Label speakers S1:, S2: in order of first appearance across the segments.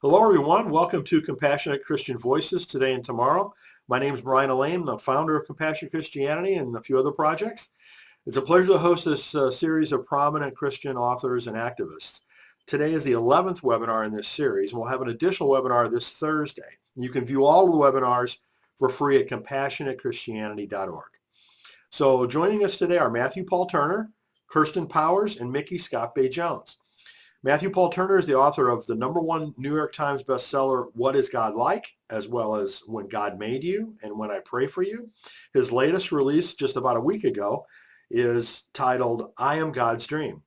S1: Hello, everyone. Welcome to Compassionate Christian Voices today and tomorrow. My name is Brian Elaine, the founder of Compassionate Christianity and a few other projects. It's a pleasure to host this series of prominent Christian authors and activists. Today is the 11th webinar in this series, and we'll have an additional webinar this Thursday. You can view all of the webinars for free at compassionatechristianity.org. So joining us today are Matthew Paul Turner, Kirsten Powers, and Micky ScottBey Jones. Matthew Paul Turner is the author of the #1 New York Times bestseller, What is God Like?, as well as When God Made You and When I Pray for You. His latest release just about a week ago is titled, I Am God's Dream.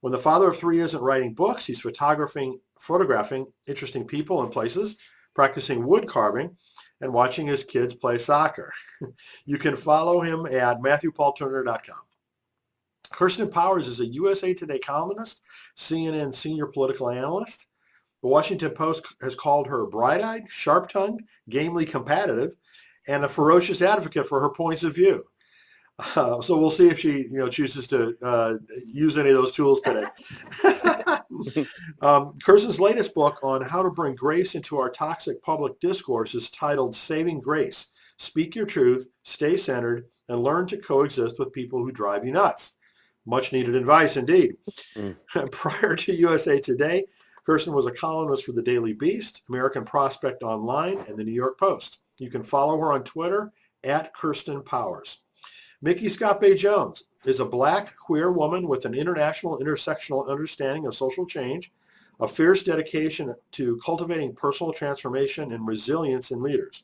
S1: When the father of three isn't writing books, he's photographing interesting people and places, practicing wood carving, and watching his kids play soccer. You can follow him at MatthewPaulTurner.com. Kirsten Powers is a USA Today columnist, CNN senior political analyst. The Washington Post has called her bright-eyed, sharp-tongued, gamely combative, and a ferocious advocate for her points of view. So we'll see if she, chooses to use any of those tools today. Kirsten's latest book on how to bring grace into our toxic public discourse is titled Saving Grace. Speak your truth, stay centered, and learn to coexist with people who drive you nuts. Much needed advice indeed. Prior to USA Today, Kirsten was a columnist for the Daily Beast, American Prospect Online, and the New York Post. You can follow her on Twitter at Kirsten Powers. Micky ScottBey Jones is a Black queer woman with an international intersectional understanding of social change, a fierce dedication to cultivating personal transformation and resilience in leaders.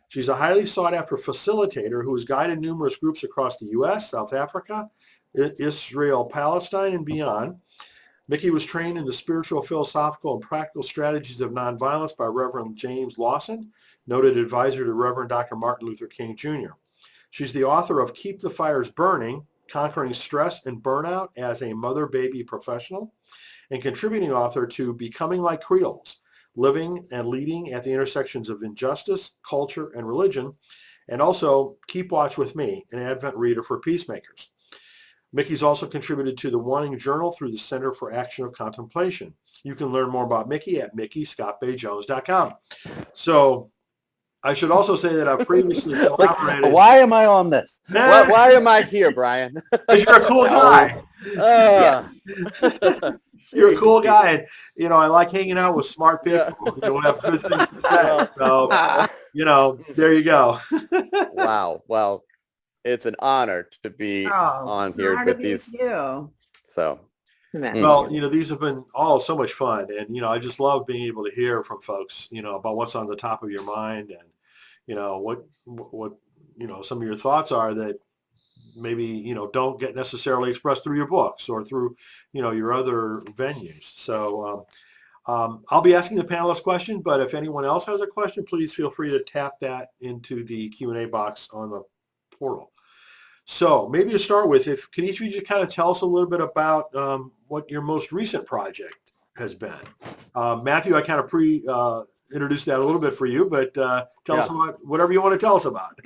S1: She's a highly sought after facilitator who has guided numerous groups across the U.S., South Africa, Israel, Palestine, and beyond. Micky was trained in the spiritual, philosophical, and practical strategies of nonviolence by Reverend James Lawson, noted advisor to Reverend Dr. Martin Luther King Jr. She's the author of Keep the Fires Burning, Conquering Stress and Burnout as a Mother-Baby Professional, and contributing author to Becoming Like Creoles, Living and Leading at the Intersections of Injustice, Culture, and Religion, and also Keep Watch With Me, an Advent reader for peacemakers. Micky's also contributed to the Wanting Journal through the Center for Action of Contemplation. You can learn more about Micky at MickyScottBeyJones.com. So I should also say that I've previously collaborated.
S2: Why am I on this? Why am I here, Brian?
S1: Because you're a cool guy. You're a cool guy. And, I like hanging out with smart people who have good things to say. So, there you go.
S2: Wow. Well, it's an honor to be on here with these. So,
S1: well, these have been all so much fun. And, I just love being able to hear from folks, about what's on the top of your mind and, what some of your thoughts are that maybe, don't get necessarily expressed through your books or through, your other venues. So I'll be asking the panelist question, but if anyone else has a question, please feel free to tap that into the Q&A box on the portal. So maybe to start with, can each of you just kind of tell us a little bit about what your most recent project has been? Matthew, I kind of introduced that a little bit for you, but tell us about whatever you want to tell us about.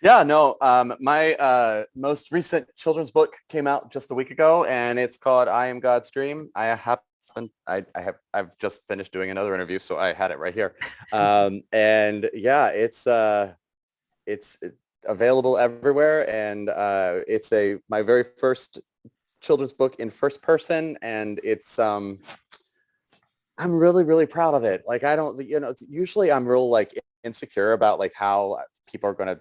S2: Yeah, no, my most recent children's book came out just a week ago, and it's called I Am God's Dream. I've just finished doing another interview, so I had it right here. And yeah, it's available everywhere, and it's my very first children's book in first person, and it's I'm really, really proud of it. Like, I don't, usually I'm real insecure about how people are going to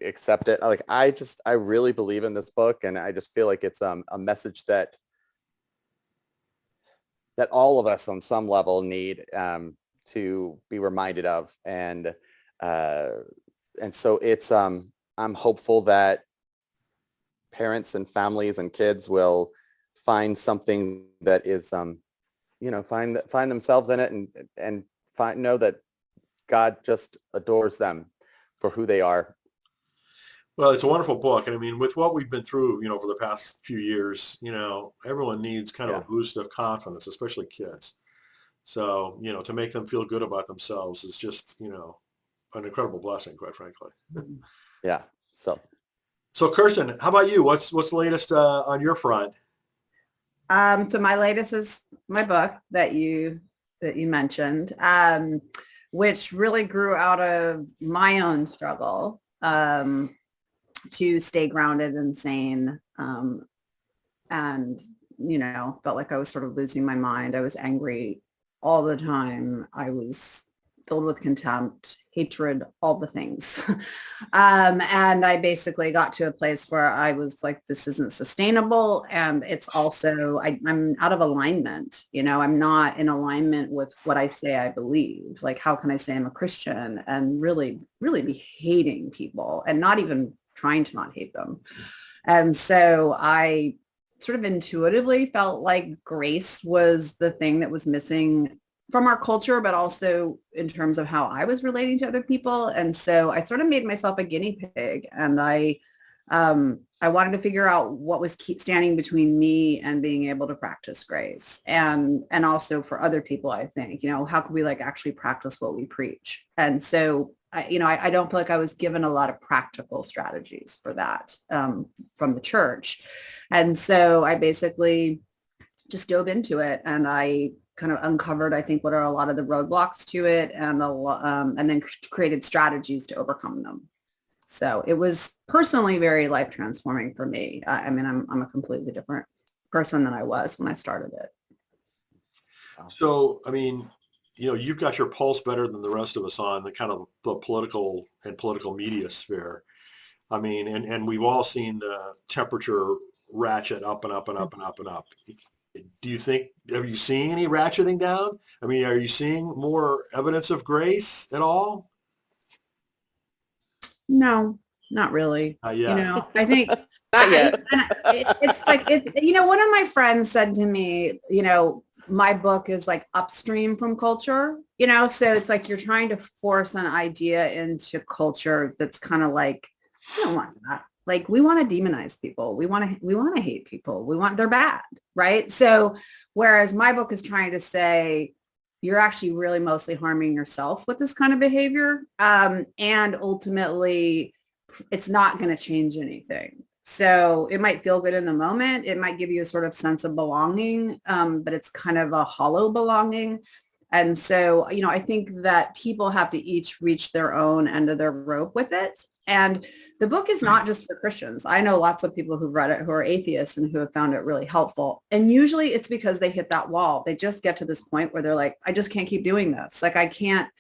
S2: accept it. I really believe in this book, and I just feel like it's a message that all of us on some level need to be reminded of, and so it's I'm hopeful that parents and families and kids will find something that is find themselves in it, and know that God just adores them for who they are.
S1: Well, it's a wonderful book. And I mean, with what we've been through, for the past few years, everyone needs kind of a boost of confidence, especially kids. So, to make them feel good about themselves is just, an incredible blessing, quite frankly.
S2: Yeah. So
S1: Kirsten, how about you? What's the latest on your front?
S3: So my latest is my book that you that you mentioned, which really grew out of my own struggle to stay grounded and sane. And, felt like I was sort of losing my mind. I was angry all the time. I was filled with contempt, hatred, all the things. And I basically got to a place where I was like, this isn't sustainable. And it's also, I'm out of alignment. I'm not in alignment with what I say I believe. Like, how can I say I'm a Christian and really, really be hating people and not even trying to not hate them? And so I sort of intuitively felt like grace was the thing that was missing from our culture, but also in terms of how I was relating to other people. And so I sort of made myself a guinea pig, and I wanted to figure out what was standing between me and being able to practice grace, and also for other people. I think, how could we actually practice what we preach? And so I don't feel like I was given a lot of practical strategies for that from the church. And so I basically just dove into it, and I kind of uncovered, I think, what are a lot of the roadblocks to it, and then created strategies to overcome them. So it was personally very life transforming for me. I'm a completely different person than I was when I started it.
S1: So, you've got your pulse better than the rest of us on the kind of the political media sphere. And we've all seen the temperature ratchet up and up and up and up and up. Do you think, have you seen any ratcheting down? Are you seeing more evidence of grace at all?
S3: No, not really.
S1: Yeah.
S3: I think
S2: Not yet.
S3: it's like, one of my friends said to me, my book is like upstream from culture, so it's like you're trying to force an idea into culture that's kind of like, we don't want that. Like, we want to demonize people. We want to hate people. They're bad. Right. So whereas my book is trying to say, you're actually really mostly harming yourself with this kind of behavior. And ultimately, it's not going to change anything. So it might feel good in the moment. It might give you a sort of sense of belonging, but it's kind of a hollow belonging. And so, I think that people have to each reach their own end of their rope with it. And the book is not just for Christians. I know lots of people who've read it who are atheists and who have found it really helpful. And usually it's because they hit that wall. They just get to this point where they're like, I just can't keep doing this. Like, I can't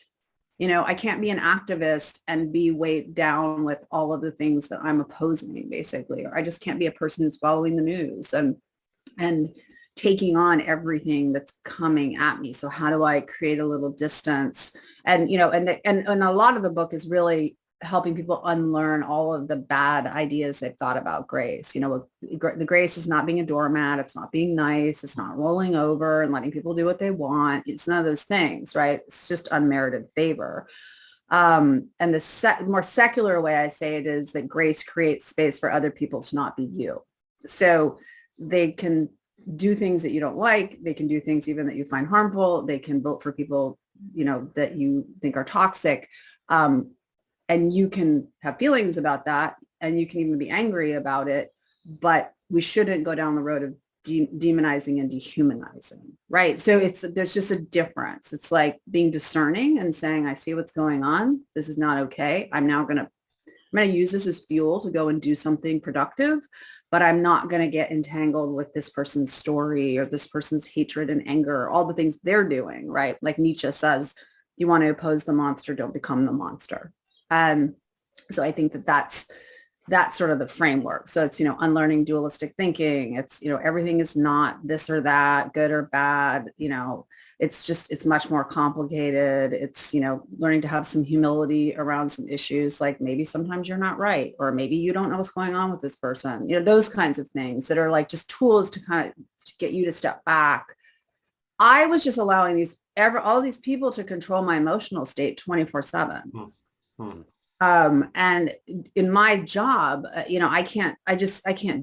S3: be an activist and be weighed down with all of the things that I'm opposing, basically. Or I just can't be a person who's following the news and taking on everything that's coming at me. So how do I create a little distance? And, and a lot of the book is really helping people unlearn all of the bad ideas they've thought about grace. The grace is not being a doormat. It's not being nice. It's not rolling over and letting people do what they want. It's none of those things, right? It's just unmerited favor. And the more secular way I say it is that grace creates space for other people to not be you. So they can do things that you don't like. They can do things even that you find harmful. They can vote for people, that you think are toxic. And you can have feelings about that, and you can even be angry about it, but we shouldn't go down the road of demonizing and dehumanizing, right? So there's just a difference. It's like being discerning and saying, I see what's going on. This is not okay. I'm going to use this as fuel to go and do something productive, but I'm not going to get entangled with this person's story or this person's hatred and anger, all the things they're doing, right? Like Nietzsche says, you want to oppose the monster, don't become the monster. So I think that's sort of the framework. So it's, unlearning dualistic thinking. It's, everything is not this or that, good or bad. It's much more complicated. It's, learning to have some humility around some issues. Like maybe sometimes you're not right, or maybe you don't know what's going on with this person. Those kinds of things that are like just tools to kind of get you to step back. I was just allowing all these people to control my emotional state 24/7. And in my job, I can't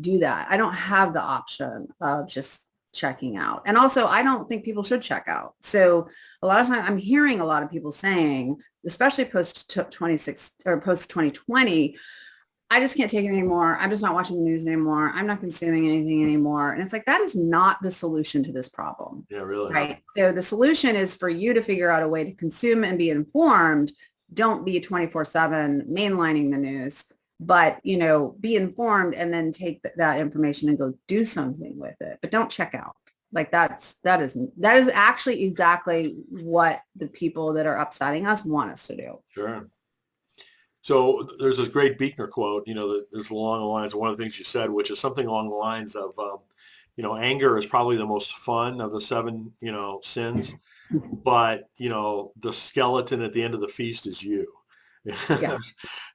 S3: do that. I don't have the option of just checking out. And also, I don't think people should check out. So a lot of time I'm hearing a lot of people saying, especially post 2020, I just can't take it anymore. I'm just not watching the news anymore. I'm not consuming anything anymore. And it's like, that is not the solution to this problem.
S1: Yeah, really.
S3: Right. So the solution is for you to figure out a way to consume and be informed. Don't be 24/7 mainlining the news, but, you know, be informed and then take that information and go do something with it. But don't check out. Like that is actually exactly what the people that are upsetting us want us to do.
S1: Sure. So there's this great Buechner quote, you know, that is along the lines of one of the things you said, which is something along the lines of, you know, anger is probably the most fun of the 7, you know, sins, but, you know, the skeleton at the end of the feast is you.
S3: Yeah.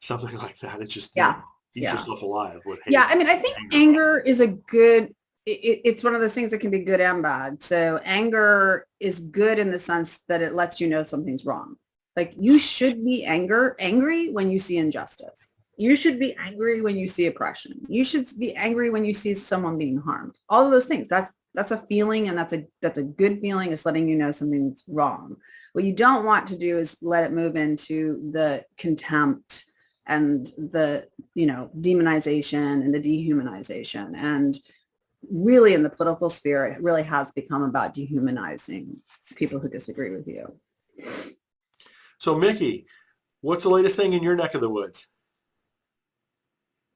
S1: Something like that. It's just,
S3: Yeah.
S1: eat yourself alive with hate.
S3: Yeah. I mean, I think anger is a good, it's one of those things that can be good and bad. So anger is good in the sense that it lets you know something's wrong. Like you should be angry when you see injustice. You should be angry when you see oppression. You should be angry when you see someone being harmed. All of those things. That's a feeling, and that's a good feeling. It's letting you know something's wrong. What you don't want to do is let it move into the contempt and the, you know, demonization and the dehumanization. And really in the political sphere, it really has become about dehumanizing people who disagree with you.
S1: So Micky, what's the latest thing in your neck of the woods?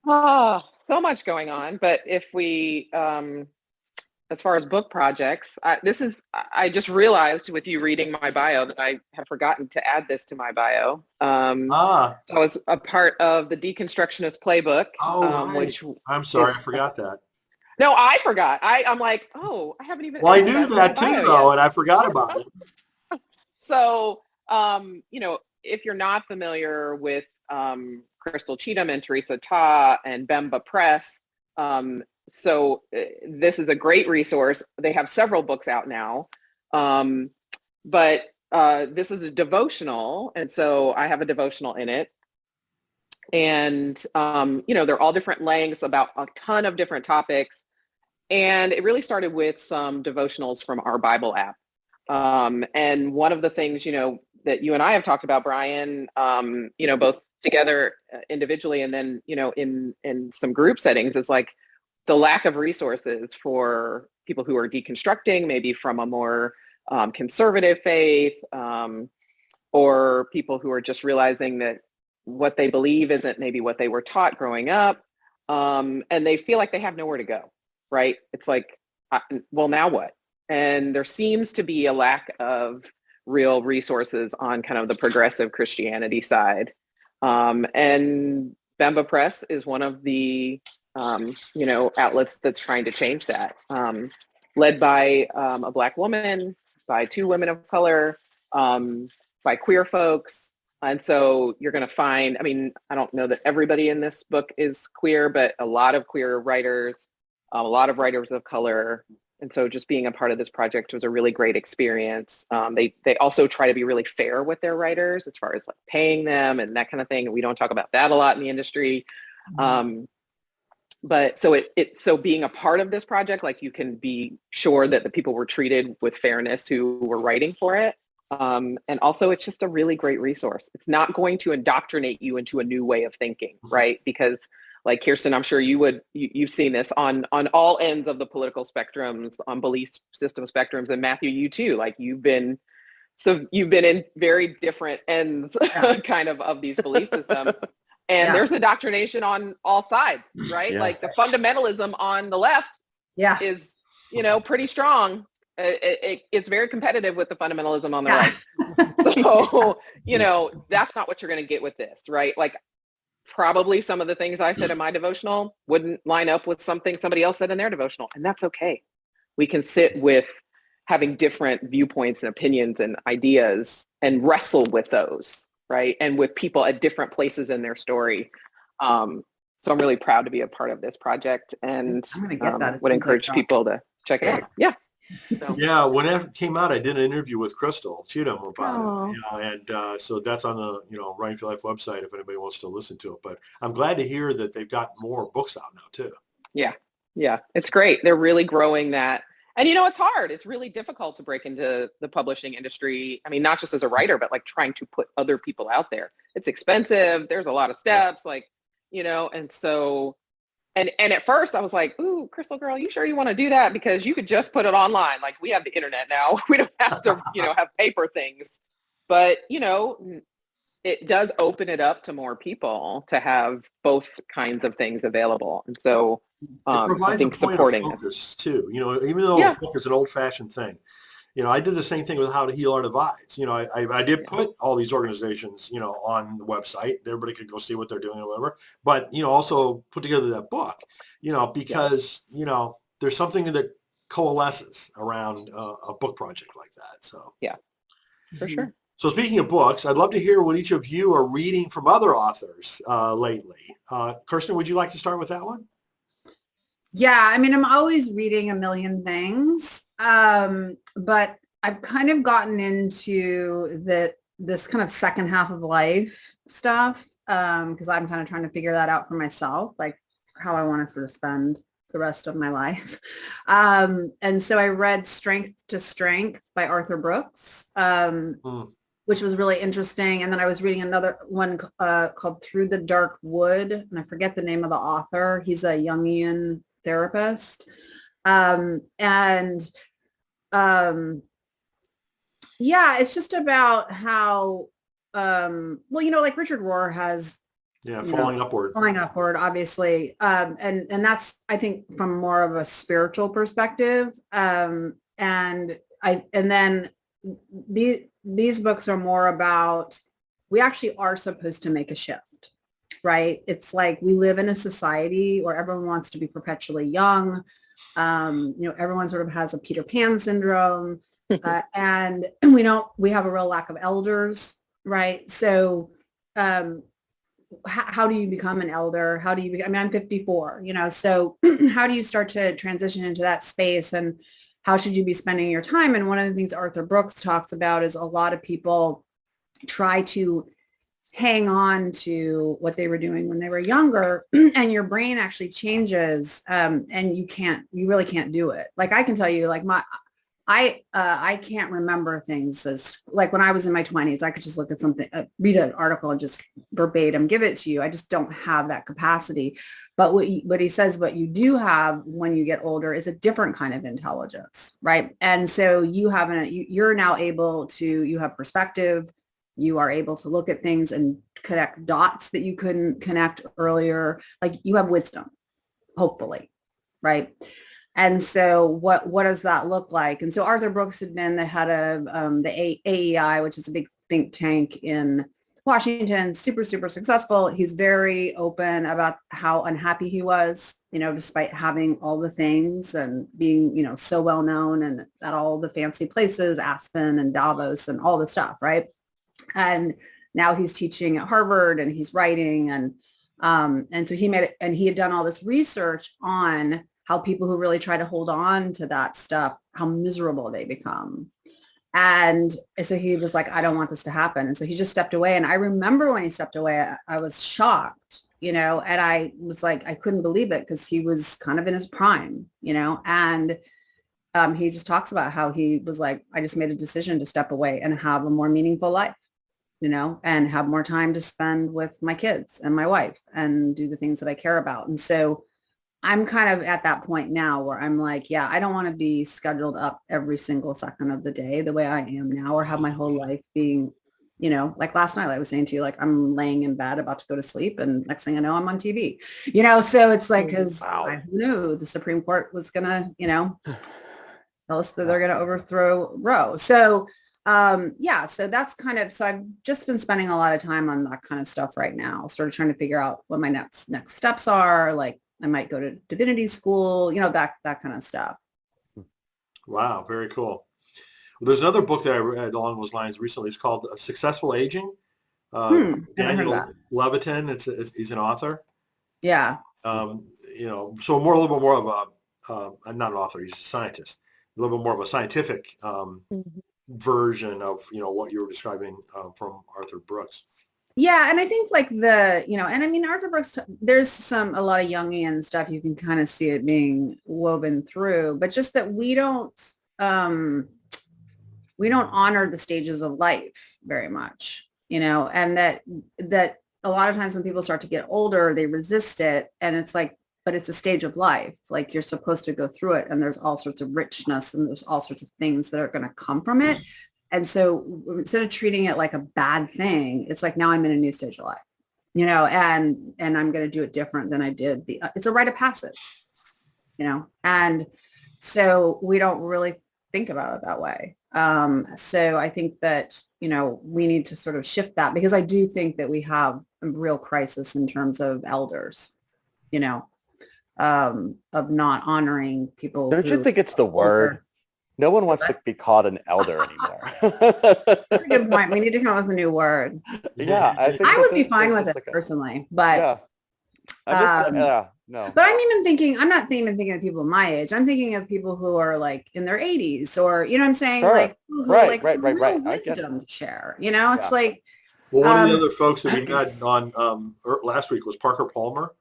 S4: Oh, so much going on. But if we, as far as book projects, I just realized with you reading my bio that I have forgotten to add this to my bio. So I was a part of the Deconstructionist Playbook.
S1: Right.
S4: Which
S1: I'm sorry, I forgot that.
S4: No, I forgot. I'm like, oh, I haven't even.
S1: Well, I knew that too, though, and I forgot about it.
S4: So, you know, if you're not familiar with Crystal Cheatham and Teresa Ta and Bemba Press, this is a great resource. They have several books out now, but this is a devotional, and so I have a devotional in it. And, you know, they're all different lengths about a ton of different topics. And it really started with some devotionals from our Bible app. And one of the things, you know, that you and I have talked about, Brian, you know, both together individually and then, you know, in some group settings is like the lack of resources for people who are deconstructing, maybe from a more conservative faith, or people who are just realizing that what they believe isn't maybe what they were taught growing up. And they feel like they have nowhere to go, right? It's like, well, now what? And there seems to be a lack of real resources on kind of the progressive Christianity side. And Bemba Press is one of the, you know, outlets that's trying to change that, led by a Black woman, by 2 women of color, by queer folks. And so you're going to find, I mean, I don't know that everybody in this book is queer, but a lot of queer writers, a lot of writers of color. And so just being a part of this project was a really great experience. They also try to be really fair with their writers as far as like paying them and that kind of thing. And we don't talk about that a lot in the industry. But so being a part of this project, like you can be sure that the people were treated with fairness who were writing for it. And also it's just a really great resource. It's not going to indoctrinate you into a new way of thinking, right? Because like Kirsten, I'm sure you've seen this on all ends of the political spectrums, on belief system spectrums, and Matthew, you too, like you've been in very different ends kind of these belief systems. And there's indoctrination on all sides, right? Like the fundamentalism on the left is, you know, pretty strong. It's very competitive with the fundamentalism on the right. So, you know, that's not what you're going to get with this, right? Like probably some of the things I said in my devotional wouldn't line up with something somebody else said in their devotional. And that's okay. We can sit with having different viewpoints and opinions and ideas and wrestle with those, right? And with people at different places in their story. So I'm really proud to be a part of this project and would encourage people to check it out. Yeah. So.
S1: Yeah, when it came out, I did an interview with Crystal Cheatham about it, you know, and so that's on the, you know, Writing for Life website if anybody wants to listen to it. But I'm glad to hear that they've got more books out now too.
S4: Yeah, it's great. They're really growing that. And, you know, it's hard. It's really difficult to break into the publishing industry. I mean, not just as a writer, but like trying to put other people out there. It's expensive. There's a lot of steps. Like, and so, and at first I was like, ooh, Crystal girl, you sure you want to do that? Because you could just put it online. Like, we have the internet now. We don't have to, have paper things. But, it does open it up to more people to have both kinds of things available. And so
S1: it provides
S4: I think
S1: a point
S4: supporting
S1: of focus too, even though a book is an old-fashioned thing. I did the same thing with How to Heal Our Divides. I did put all these organizations, on the website. Everybody could go see what they're doing or whatever. But, also put together that book, because, there's something that coalesces around a book project like that. So,
S4: yeah, for sure.
S1: So speaking of books, I'd love to hear what each of you are reading from other authors lately. Kirsten, would you like to start with that one?
S3: Yeah, I mean, I'm always reading a million things, but I've kind of gotten into this kind of second half of life stuff because I'm kind of trying to figure that out for myself, like how I want to sort of spend the rest of my life. And so I read Strength to Strength by Arthur Brooks, which was really interesting. And then I was reading another one called Through the Dark Wood, and I forget the name of the author. He's a Jungian therapist. Yeah, it's just about how, like Richard Rohr has,
S1: falling upward,
S3: obviously. And that's, I think, from more of a spiritual perspective. These books are more about, we actually are supposed to make a shift, right? It's like we live in a society where everyone wants to be perpetually young. Everyone sort of has a Peter Pan syndrome, and we have a real lack of elders, right? So how do you become an elder? How do you, I'm 54, so how do you start to transition into that space, and how should you be spending your time? And one of the things Arthur Brooks talks about is a lot of people try to hang on to what they were doing when they were younger, and your brain actually changes, and you really can't do it. Like, I can tell you, like, I can't remember things as, like, when I was in my 20s, I could just look at something, read an article and just verbatim give it to you. I just don't have that capacity. But what he says, what you do have when you get older is a different kind of intelligence, right? And so you're now able to, you have perspective, you are able to look at things and connect dots that you couldn't connect earlier. Like, you have wisdom, hopefully, right? And so what does that look like? And so Arthur Brooks had been the head of the AEI, which is a big think tank in Washington, super, super successful. He's very open about how unhappy he was, despite having all the things and being, so well known and at all the fancy places, Aspen and Davos and all the stuff, right? And now he's teaching at Harvard and he's writing, and so he had done all this research on how people who really try to hold on to that stuff, how miserable they become. And so he was like, I don't want this to happen. And so he just stepped away. And I remember when he stepped away, I was shocked, and I was like, I couldn't believe it, because he was kind of in his prime, and he just talks about how he was like, I just made a decision to step away and have a more meaningful life, and have more time to spend with my kids and my wife and do the things that I care about. And so I'm kind of at that point now where I'm like, yeah, I don't want to be scheduled up every single second of the day the way I am now, or have my whole life being, like last night I was saying to you, like, I'm laying in bed about to go to sleep, and next thing I know, I'm on TV, so it's like, because who knew the Supreme Court was going to, tell us that they're going to overthrow Roe. So so that's kind of, so I've just been spending a lot of time on that kind of stuff right now, sort of trying to figure out what my next steps are. Like, I might go to divinity school, that kind of stuff.
S1: Wow, very cool. Well, there's another book that I read along those lines recently. It's called Successful Aging. Daniel Levitin, he's an author.
S3: Yeah.
S1: So a little bit more of a, not an author, he's a scientist, a little bit more of a scientific version of, what you were describing from Arthur Brooks.
S3: Yeah. And I think like and I mean, Arthur Brooks, there's a lot of Jungian stuff. You can kind of see it being woven through, but just that we don't honor the stages of life very much, and that a lot of times when people start to get older, they resist it. And it's like, but it's a stage of life. Like you're supposed to go through it. And there's all sorts of richness and there's all sorts of things that are going to come from it. And so instead of treating it like a bad thing, it's like, now I'm in a new stage of life, you know, and I'm going to do it different than I did. It's a rite of passage, you know, and so we don't really think about it that way. So I think that, you know, we need to sort of shift that, because I do think that we have a real crisis in terms of elders, you know, of not honoring people.
S2: Don't you think it's the word? No one wants to be called an elder anymore.
S3: That's a good point. We need to come up with a new word.
S2: Yeah,
S3: I would be fine with it personally, but
S2: yeah, no.
S3: But I'm not even thinking of people my age. I'm thinking of people who are like in their 80s, or, you know what I'm saying?
S2: Sure.
S3: Like, who
S2: Right.
S3: wisdom to share, you know, it's like.
S1: Well, one of the other folks that we had on last week was Parker Palmer.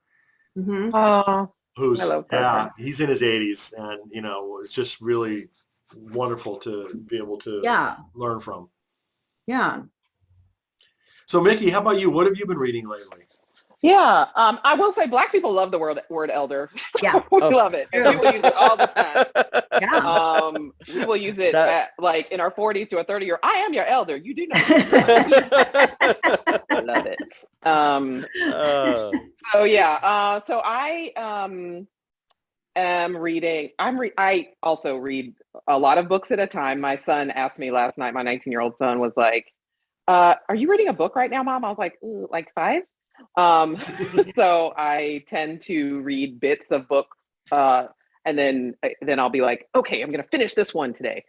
S3: Mm-hmm.
S1: Who's,
S4: I love Parker.
S1: he's in his 80s, and, you know, it's just really wonderful to be able to learn from.
S3: Yeah.
S1: So, Micky, how about you? What have you been reading lately?
S4: Yeah, I will say Black people love the word elder.
S3: Yeah.
S4: We love it. And we will use it all the time.
S3: Yeah.
S4: We will use it like in our 40s to a 30-year, I am your elder. You do know. I love it. So yeah, so I am reading. I also read a lot of books at a time. My son asked me last night, my 19-year-old son was like, are you reading a book right now, Mom? I was like, ooh, like 5. So I tend to read bits of books, and then I'll be like, okay, I'm going to finish this one today.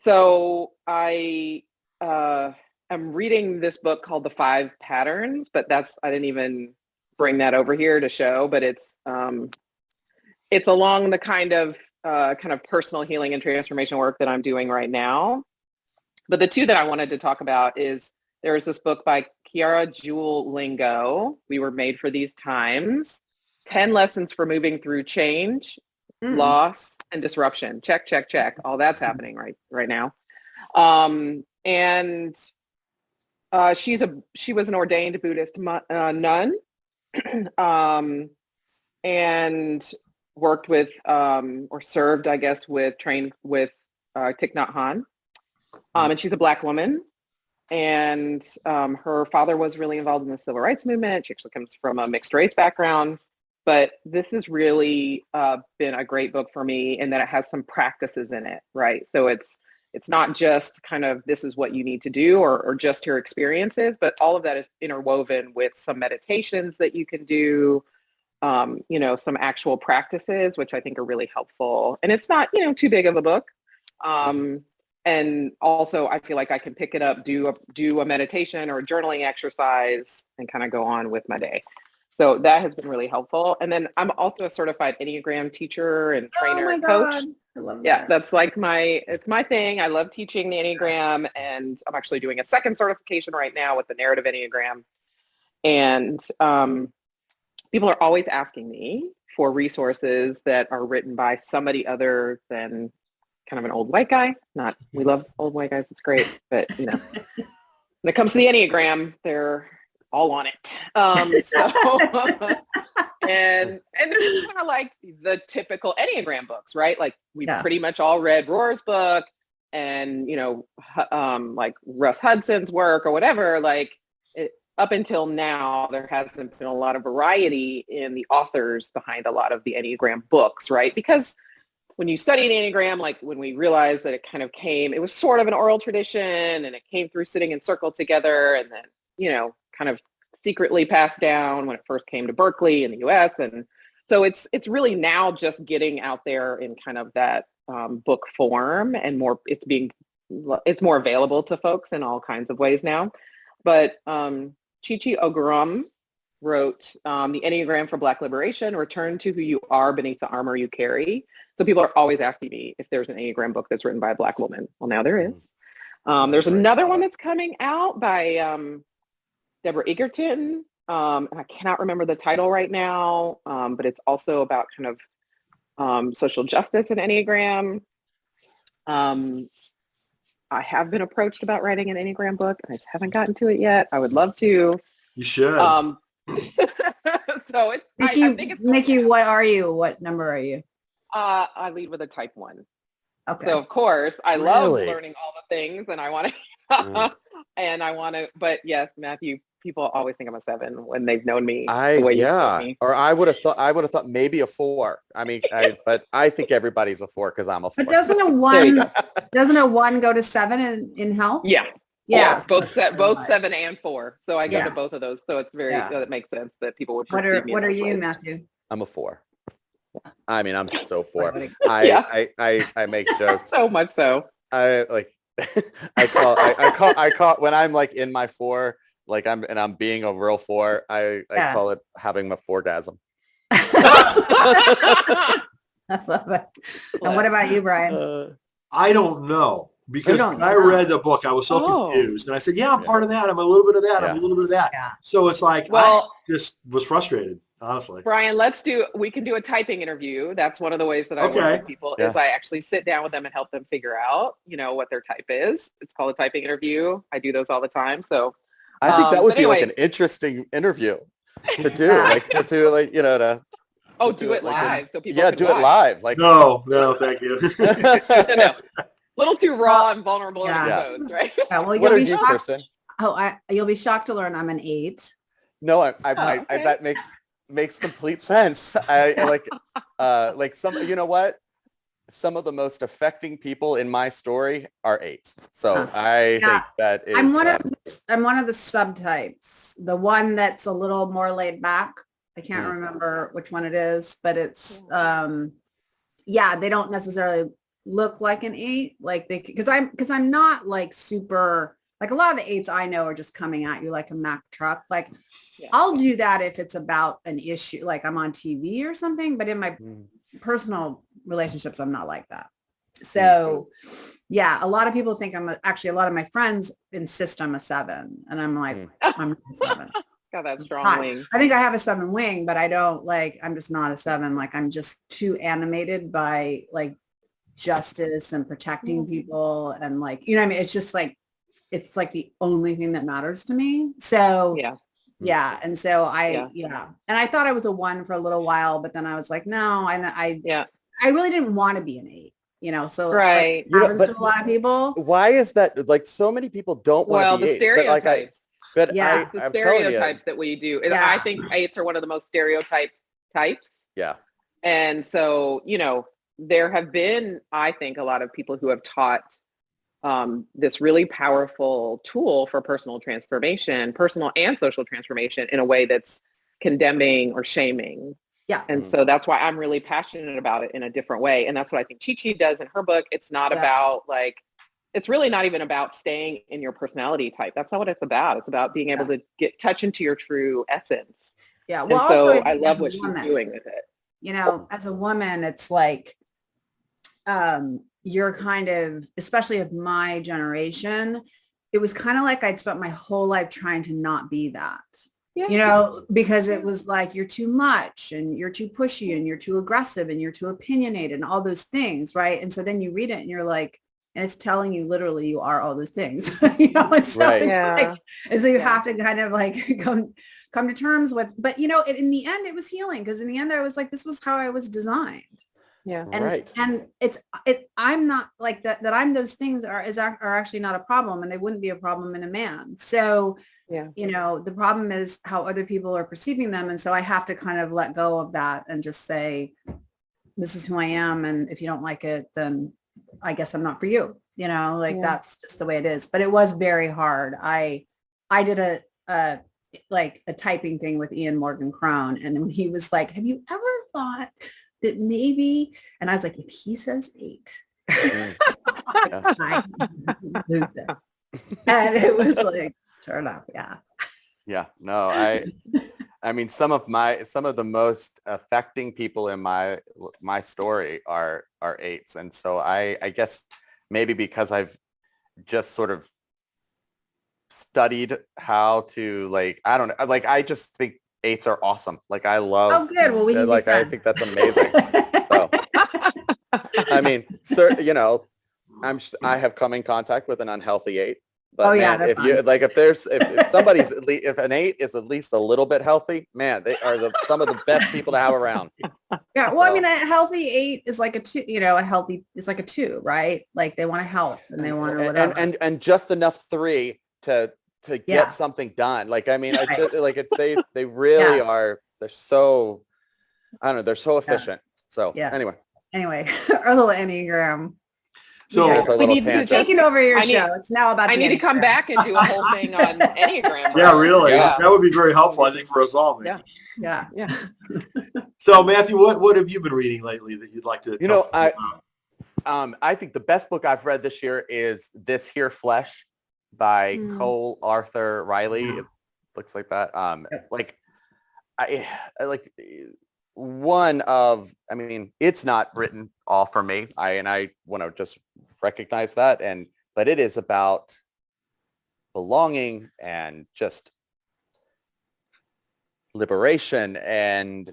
S4: So I am reading this book called The 5 Patterns, but I didn't even bring that over here to show, but it's along the kind of personal healing and transformation work that I'm doing right now. But the 2 that I wanted to talk about is, there's this book by Kaira Lingo, We Were Made for These Times, 10 Lessons for Moving Through Change, Loss, and Disruption. Check, check, check. All that's happening right now. And she was an ordained Buddhist nun, and worked with, or served, I guess, trained with Thich Nhat Hanh. And she's a Black woman. And her father was really involved in the civil rights movement. She actually comes from a mixed race background. But this has really been a great book for me in that it has some practices in it, right? So it's not just kind of this is what you need to do or just your experiences, but all of that is interwoven with some meditations that you can do, you know, some actual practices, which I think are really helpful. And it's not, you know, too big of a book. And also, I feel like I can pick it up, do a meditation or a journaling exercise, and kind of go on with my day. So that has been really helpful. And then I'm also a certified Enneagram teacher and trainer and coach.
S3: I love that.
S4: Yeah, that's like it's my thing. I love teaching the Enneagram, and I'm actually doing a second certification right now with the narrative Enneagram. And people are always asking me for resources that are written by somebody other than kind of an old white guy. We love old white guys. It's great. But, you know, when it comes to the Enneagram, they're all on it. And they're kind of like the typical Enneagram books, right? Like we've pretty much all read Rohr's book and, you know, like Russ Hudson's work or whatever. Like up until now, there hasn't been a lot of variety in the authors behind a lot of the Enneagram books, right? Because when you study an Enneagram, like when we realized that it was sort of an oral tradition, and it came through sitting in circle together, and then, you know, kind of secretly passed down when it first came to Berkeley in the US. And so it's really now just getting out there in kind of that book form, and it's more available to folks in all kinds of ways now. But Chichi Ogurum wrote The Enneagram for Black Liberation, Return to Who You Are Beneath the Armor You Carry. So people are always asking me if there's an Enneagram book that's written by a Black woman. Well, now there is. There's another one that's coming out by Deborah Egerton. And I cannot remember the title right now, but it's also about kind of social justice and Enneagram. I have been approached about writing an Enneagram book. I just haven't gotten to it yet. I would love to.
S1: You should.
S4: So it's,
S3: Micky,
S4: I think it's
S3: Micky, what are you? What number are you?
S4: I lead with a type 1.
S3: Okay.
S4: So of course I love
S2: Really?
S4: learning all the things, and I want to,
S2: Mm.
S4: and I want to. But yes, Matthew, people always think I'm a 7 when they've known me the way you know me.
S2: Or I would have thought maybe a 4. I mean, but I think everybody's a 4 because I'm a 4.
S3: But doesn't a
S4: There you
S3: 1 doesn't a 1 go to 7 in health?
S4: Yeah.
S3: Yeah.
S4: Both 7 and 4. So I go
S3: Yeah.
S4: to both of those. So it's very that makes sense that people would.
S3: What
S4: perceive me in
S3: are
S4: those
S3: you,
S4: ways.
S3: Matthew?
S2: I'm a 4. I mean, I'm so 4.
S4: Yeah.
S2: I make jokes.
S4: So much so.
S2: I like I call when I'm like in my 4, like I'm being a real 4. I call it having my 4gasm.
S3: I love it. And what about you, Brian?
S1: I don't know. Because when I read the book, I was so confused. And I said, I'm part of that. I'm a little bit of that. I'm a little bit of that.
S3: Yeah.
S1: So it's like, I just was frustrated, honestly.
S4: Brian, we can do a typing interview. That's one of the ways that I work with people is I actually sit down with them and help them figure out, what their type is. It's called a typing interview. I do those all the time. So
S2: I think that would be like an interesting intervw to do,
S4: do it live so people can
S2: do
S4: watch.
S2: it live. Like
S1: no, thank you.
S4: No. Little too raw and vulnerable and exposed, right?
S3: Yeah, well,
S2: what are you, Kirsten?
S3: You'll be shocked to learn I'm an 8.
S2: No, I that makes complete sense. I like some. You know what? Some of the most affecting people in my story are 8s. So I think that is.
S3: I'm one of the subtypes. The one that's a little more laid back. I can't remember which one it is, but it's they don't necessarily look like an 8, like because I'm not like super, like a lot of the 8s I know are just coming at you like a Mack truck. Like I'll do that if it's about an issue, like I'm on TV or something, but in my personal relationships, I'm not like that. So a lot of people think actually a lot of my friends insist I'm a 7, and I'm like, I'm not a 7.
S4: Got that strong wing.
S3: I think I have a 7 wing, but I don't I'm just not a 7. Like I'm just too animated by like justice and protecting people, and like, what I mean? It's just like, it's like the only thing that matters to me. So and so I and I thought I was a 1 for a little while, but then I was like, no, I really didn't want to be an 8, so
S4: right.
S3: like, happens to a lot of people.
S2: Why is that? Like so many people don't want to be 8s,
S4: stereotypes.
S2: But
S4: the stereotypes that we do. I think 8s are one of the most stereotyped types.
S2: Yeah.
S4: And so, there have been, I think, a lot of people who have taught this really powerful tool for personal transformation, personal and social transformation, in a way that's condemning or shaming.
S3: Yeah.
S4: And so that's why I'm really passionate about it in a different way. And that's what I think Chi does in her book. It's not about it's really not even about staying in your personality type. That's not what it's about. It's about being able to touch into your true essence.
S3: Yeah. Well,
S4: and so
S3: also,
S4: I love what she's doing with it.
S3: As a woman, it's like, you're kind of, especially of my generation, it was kind of like I'd spent my whole life trying to not be that. Yeah. Because it was like, you're too much and you're too pushy and you're too aggressive and you're too opinionated and all those things. Right. And so then you read it and you're like, and it's telling you literally you are all those things, and so, and so you have to kind of like come to terms with, but in the end it was healing, because in the end I was like, this was how I was designed.
S4: Yeah.
S3: And I'm not like that I'm those things are actually not a problem, and they wouldn't be a problem in a man. So, the problem is how other people are perceiving them. And so I have to kind of let go of that and just say, this is who I am. And if you don't like it, then I guess I'm not for you, that's just the way it is. But it was very hard. I did a typing thing with Ian Morgan Crone. And when he was like, have you ever thought that maybe, and I was like, if he says 8, I lose it. And it was like, sure enough.
S2: Yeah, no, I mean, some of the most affecting people in my story are 8s. And so I guess maybe because I've just sort of studied how to I don't know, I just think 8s are awesome. I love,
S3: oh good, well, we
S2: I think that's amazing. So, I mean, I have come in contact with an unhealthy 8. But
S3: Oh, yeah,
S2: man, if an 8 is at least a little bit healthy, man, they are some of the best people to have around.
S3: Yeah, well, I mean, a healthy 8 is like a 2, it's like a 2, right? Like they want to help and they want to whatever.
S2: And just enough 3 to get something done. Like, I mean, I just, like they really are, they're so, I don't know, they're so efficient. So anyway,
S3: our little Enneagram.
S1: So
S4: we need to
S3: taking over your show. It's now about.
S4: I need to come back and do a whole thing on Enneagram.
S1: Yeah, really. Yeah. That would be very helpful, I think, for us all. Maybe.
S3: Yeah.
S1: So, Matthew, what have you been reading lately that you'd like to?
S2: I think the best book I've read this year is This Here Flesh by Cole Arthur Riley. It looks like that. I mean, it's not written all for me. I want to just recognize that. But it is about belonging and just liberation and,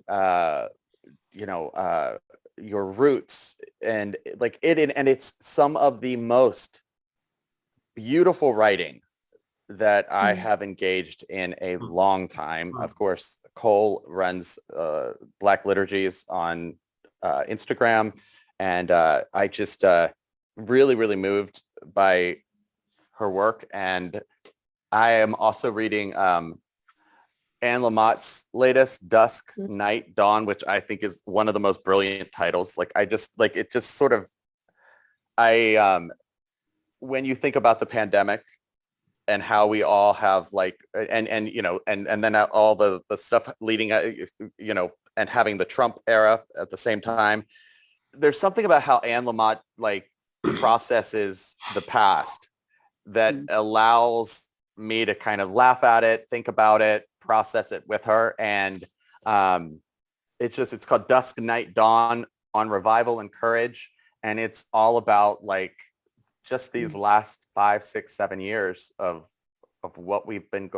S2: your roots and it's some of the most beautiful writing that I have engaged in a long time. Of course, Cole runs Black Liturgies on Instagram, and I just really, really moved by her work. And I am also reading Anne Lamott's latest, Dusk, Night, Dawn, which I think is one of the most brilliant titles. When you think about the pandemic and how we all have and then all the stuff leading, and having the Trump era at the same time, there's something about how Anne Lamott processes the past that allows me to kind of laugh at it, think about it, process it with her. And it's called Dusk, Night, Dawn on Revival and Courage. And it's all about just these last 5, 6, 7 years of what we've been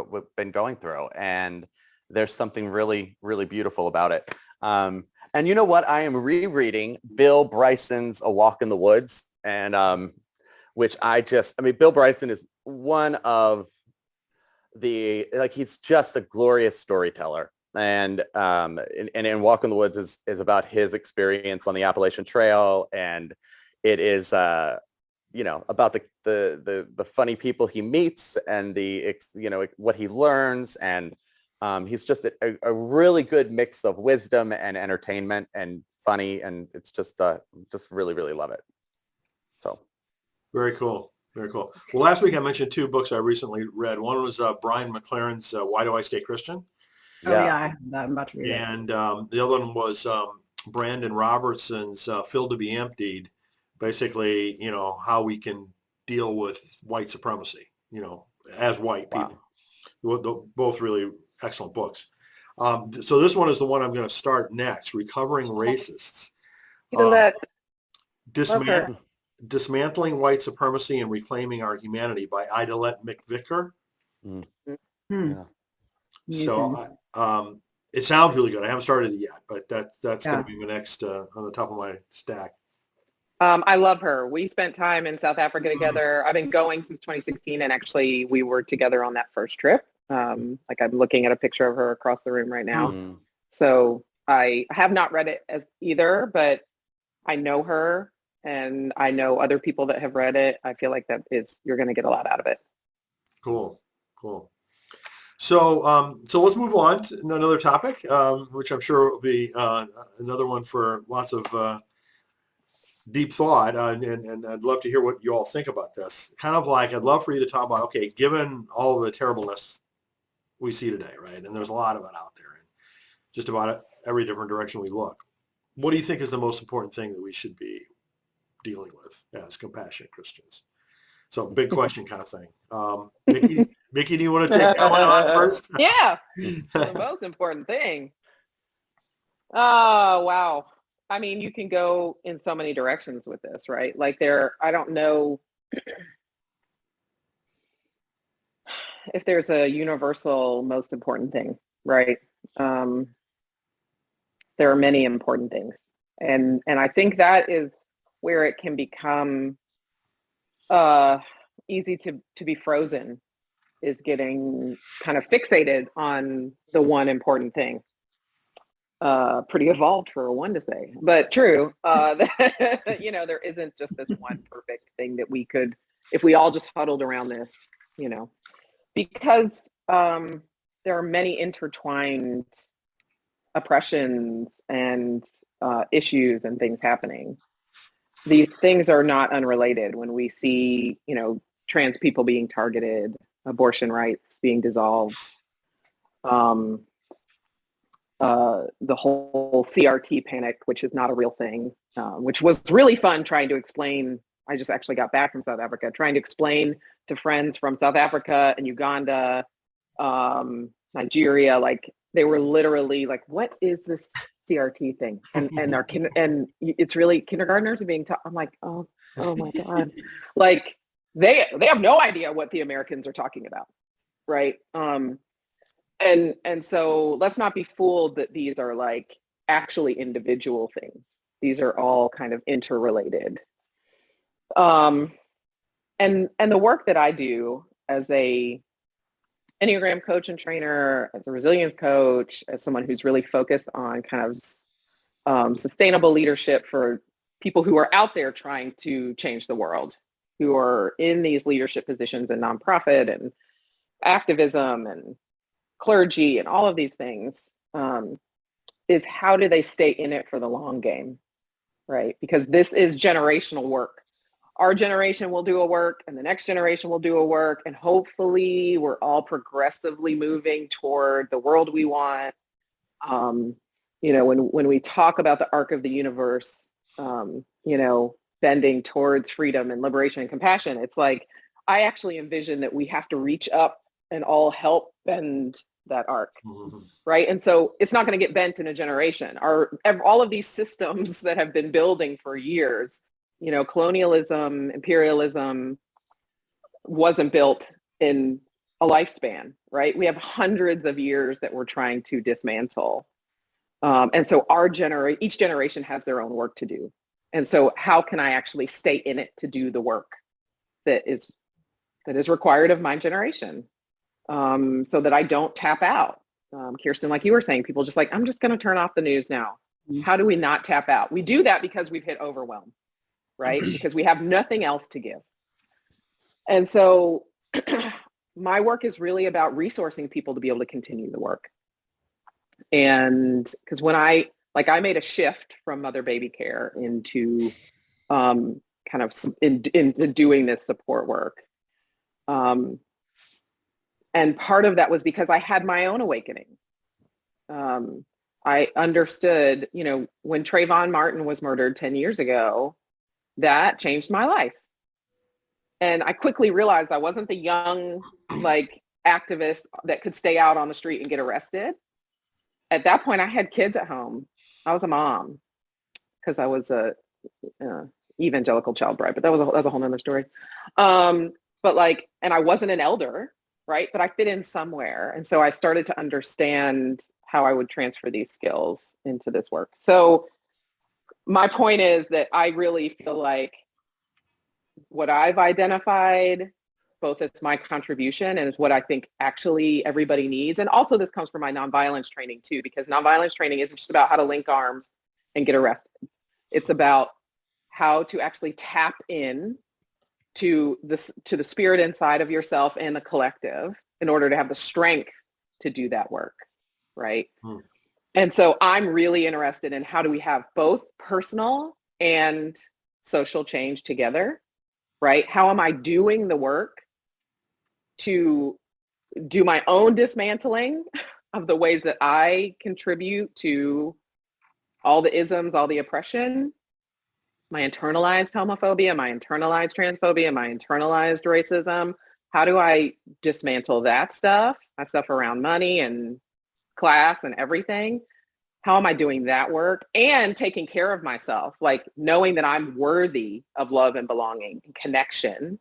S2: going through. And there's something really, really beautiful about it. And you know what? I am rereading Bill Bryson's A Walk in the Woods. And Bill Bryson is one of he's just a glorious storyteller. And in Walk in the Woods is about his experience on the Appalachian Trail. And it is, about the funny people he meets and what he learns. And he's just a really good mix of wisdom and entertainment and funny. And it's just really, really love it. So.
S1: Very cool. Very cool. Well, last week I mentioned 2 books I recently read. One was Brian McLaren's Why Do I Stay Christian?
S3: I'm about to read it.
S1: And the other one was Brandon Robertson's Filled to Be Emptied. Basically, how we can deal with white supremacy, as white people. Both really excellent books. So this one is the one I'm going to start next, Recovering Racists. Dismantling White Supremacy and Reclaiming Our Humanity by Idalette McVicker. So it sounds really good. I haven't started it yet, but that's going to be my next on the top of my stack.
S4: I love her. We spent time in South Africa together. I've been going since 2016, and actually we were together on that first trip. I'm looking at a picture of her across the room right now. So I have not read it as either, but I know her. And I know other people that have read it. I feel like you're going to get a lot out of it.
S1: Cool. So let's move on to another topic, which I'm sure will be another one for lots of deep thought. And I'd love to hear what you all think about this. Kind of I'd love for you to talk about, okay, given all the terribleness we see today, right? And there's a lot of it out there in just about every different direction we look. What do you think is the most important thing that we should be dealing with as compassionate Christians? So big question kind of thing. Micky, do you want to take that one on first?
S4: Yeah, the most important thing. Oh, wow. I mean, you can go in so many directions with this, right? I don't know if there's a universal most important thing, right? There are many important things. And I think that is where it can become easy to be frozen is getting kind of fixated on the one important thing. Pretty evolved for a one to say, but true. You know, there isn't just this one perfect thing that we could, if we all just huddled around this, you know, because there are many intertwined oppressions and issues and things happening. These things are not unrelated. When we see, you know, trans people being targeted, abortion rights being dissolved, the whole CRT panic, which is not a real thing, which was really fun trying to explain. I just actually got back from South Africa, trying to explain to friends from South Africa and Uganda, Nigeria, like they were literally like, what is this CRT thing? And and it's really kindergartners are being taught. I'm like, oh my God. Like they have no idea what the Americans are talking about. Right. And so let's not be fooled that these are like actually individual things. These are all kind of interrelated. And the work that I do as a Enneagram coach and trainer, as a resilience coach, as someone who's really focused on kind of sustainable leadership for people who are out there trying to change the world, who are in these leadership positions in nonprofit and activism and clergy and all of these things, is how do they stay in it for the long game, right? Because this is generational work. Our generation will do a work and the next generation will do a work, and hopefully we're all progressively moving toward the world we want. You know, when we talk about the arc of the universe, you know, bending towards freedom and liberation and compassion, it's like, I actually envision that we have to reach up and all help bend that arc, right? And so it's not going to get bent in a generation. All of these systems that have been building for years, you know, colonialism, imperialism wasn't built in a lifespan, right? We have hundreds of years that we're trying to dismantle. And so each generation has their own work to do. And so how can I actually stay in it to do the work that is required of my generation? So that I don't tap out. Kirsten, like you were saying, people just like, I'm just going to turn off the news now. How do we not tap out? We do that because we've hit overwhelm, right? Because we have nothing else to give. And so my work is really about resourcing people to be able to continue the work. And because when I made a shift from mother baby care into kind of into doing this support work. And part of that was because I had my own awakening. I understood, you know, when Trayvon Martin was murdered 10 years ago, that changed my life. And I quickly realized I wasn't the young, like, activist that could stay out on the street and get arrested. At that point, I had kids at home. I was a mom because I was a evangelical child bride, but that was a whole nother story. But like, and I wasn't an elder, right? But I fit in somewhere. And so I started to understand how I would transfer these skills into this work. So my point is that I really feel like what I've identified, both as my contribution and as what I think actually everybody needs. And also this comes from my nonviolence training too, because nonviolence training isn't just about how to link arms and get arrested. It's about how to actually tap in to the spirit inside of yourself and the collective in order to have the strength to do that work, right? And so I'm really interested in how do we have both personal and social change together, right? How am I doing the work to do my own dismantling of the ways that I contribute to all the isms, all the oppression, my internalized homophobia, my internalized transphobia, my internalized racism? How do I dismantle that stuff around money and class and everything? How am I doing that work and taking care of myself, like knowing that I'm worthy of love and belonging and connection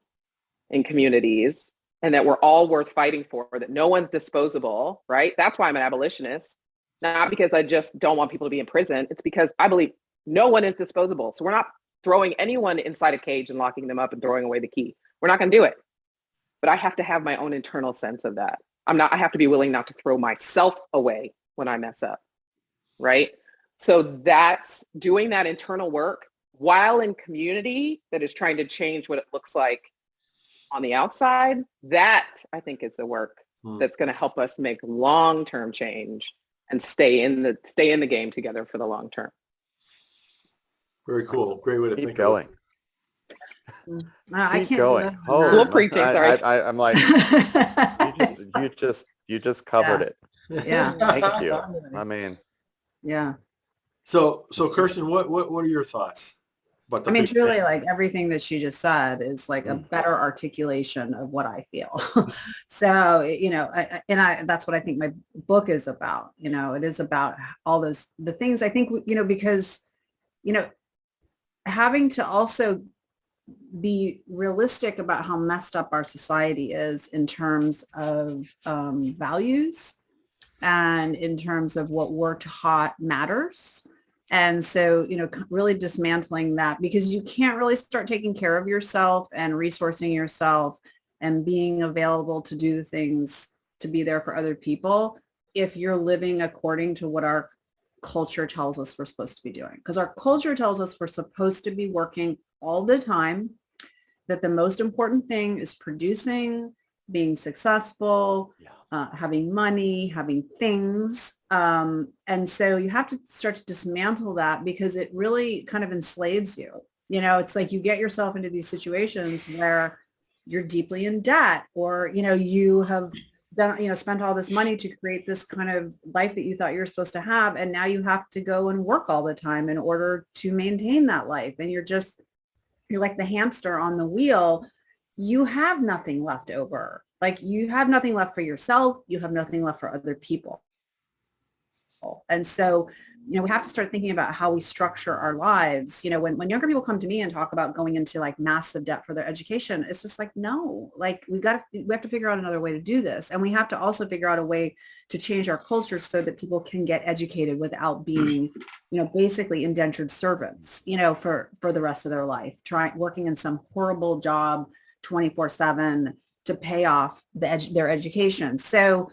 S4: in communities, and that we're all worth fighting for, that no one's disposable, right? That's why I'm an abolitionist, not because I just don't want people to be in prison. It's because I believe no one is disposable. So we're not throwing anyone inside a cage and locking them up and throwing away the key. We're not going to do it. But I have to have my own internal sense of that. I have to be willing not to throw myself away when I mess up, right? So that's doing that internal work while in community that is trying to change what it looks like on the outside. That, I think, is the work that's going to help us make long-term change and stay in the game together for the long term.
S1: Very cool. Great way to
S2: Keep
S1: think
S2: going.
S3: No, I
S2: Keep
S3: can't
S2: going.
S3: do that.
S4: A little preaching, sorry.
S2: I'm like, you just covered it.
S3: Yeah.
S2: Thank you. I mean,
S3: Yeah.
S1: So Kirsten, what are your thoughts about the
S3: I mean,
S1: big
S3: truly,
S1: change?
S3: like everything that she just said is like a better articulation of what I feel. So, you know, that's what I think my book is about. You know, it is about all the things I think, you know, because, you know, having to also be realistic about how messed up our society is in terms of values and in terms of what we're taught matters. And so, you know, really dismantling that, because you can't really start taking care of yourself and resourcing yourself and being available to do the things, to be there for other people, if you're living according to what our culture tells us we're supposed to be doing. Because our culture tells us we're supposed to be working all the time, that the most important thing is producing, being successful, having money, having things. And so you have to start to dismantle that, because it really kind of enslaves you. You know, it's like you get yourself into these situations where you're deeply in debt, or, you know, you have done, you know, spent all this money to create this kind of life that you thought you were supposed to have. And now you have to go and work all the time in order to maintain that life. And you're like the hamster on the wheel. You have nothing left over. Like, you have nothing left for yourself. You have nothing left for other people. And so, you know, we have to start thinking about how we structure our lives. You know, when younger people come to me and talk about going into like massive debt for their education, it's just like, no, like we have to figure out another way to do this. And we have to also figure out a way to change our culture so that people can get educated without being, you know, basically indentured servants, you know, for the rest of their life, working in some horrible job 24/7 to pay off their education. So